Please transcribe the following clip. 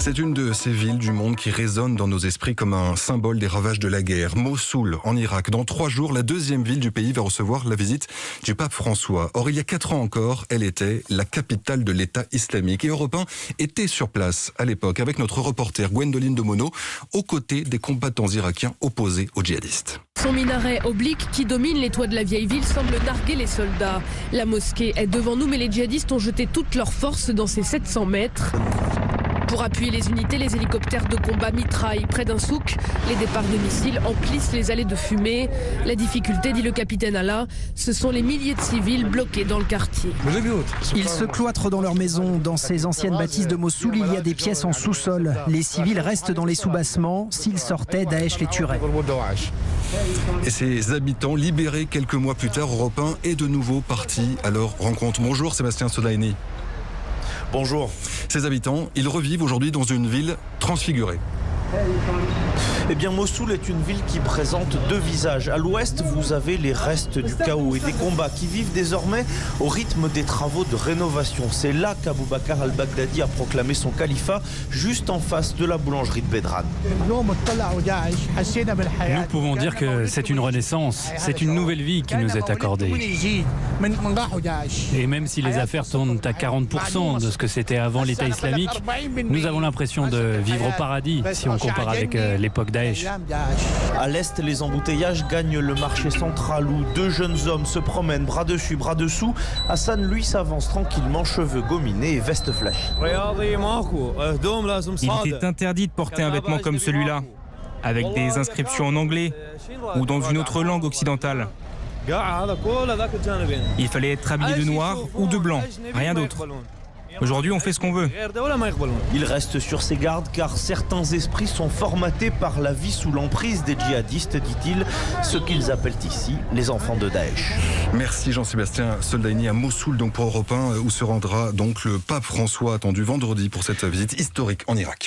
C'est une de ces villes du monde qui résonne dans nos esprits comme un symbole des ravages de la guerre. Mossoul, en Irak. Dans 3 jours, la deuxième ville du pays va recevoir la visite du pape François. Or, il y a 4 ans encore, elle était la capitale de l'État islamique. Et Europe 1 était sur place à l'époque avec notre reporter Gwendoline de Monod, aux côtés des combattants irakiens opposés aux djihadistes. Son minaret oblique qui domine les toits de la vieille ville semble narguer les soldats. La mosquée est devant nous, mais les djihadistes ont jeté toutes leurs forces dans ces 700 mètres. Pour appuyer les unités, les hélicoptères de combat mitraillent près d'un souk. Les départs de missiles emplissent les allées de fumée. La difficulté, dit le capitaine Allah, ce sont les milliers de civils bloqués dans le quartier. Ils se cloîtrent dans leur maison. Dans ces anciennes bâtisses de Mossoul, il y a des pièces en sous-sol. Les civils restent dans les sous-bassements. S'ils sortaient, Daesh les tuerait. Et ces habitants, libérés quelques mois plus tard, Europe 1 est de nouveau parti à leur rencontre. Bonjour Sébastien Sodaini. Bonjour. Ces habitants, ils revivent aujourd'hui dans une ville transfigurée. Eh bien, Mossoul est une ville qui présente 2 visages. À l'ouest, vous avez les restes du chaos et des combats qui vivent désormais au rythme des travaux de rénovation. C'est là qu'Abou Bakr al-Baghdadi a proclamé son califat, juste en face de la boulangerie de Bedran. Nous pouvons dire que c'est une renaissance, c'est une nouvelle vie qui nous est accordée. Et même si les affaires tournent à 40% de ce que c'était avant l'État islamique, nous avons l'impression de vivre au paradis si on compare avec l'époque Daesh. À l'est, les embouteillages gagnent le marché central où 2 jeunes hommes se promènent bras dessus, bras dessous. Hassan, lui, s'avance tranquillement, cheveux gominés et veste flashy. Il était interdit de porter un vêtement comme celui-là, avec des inscriptions en anglais ou dans une autre langue occidentale. Il fallait être habillé de noir ou de blanc, rien d'autre. Aujourd'hui, on fait ce qu'on veut. Il reste sur ses gardes car certains esprits sont formatés par la vie sous l'emprise des djihadistes, dit-il, ce qu'ils appellent ici les enfants de Daesh. Merci Jean-Sébastien Sodaini à Mossoul, donc pour Europe 1, où se rendra donc le pape François, attendu vendredi pour cette visite historique en Irak.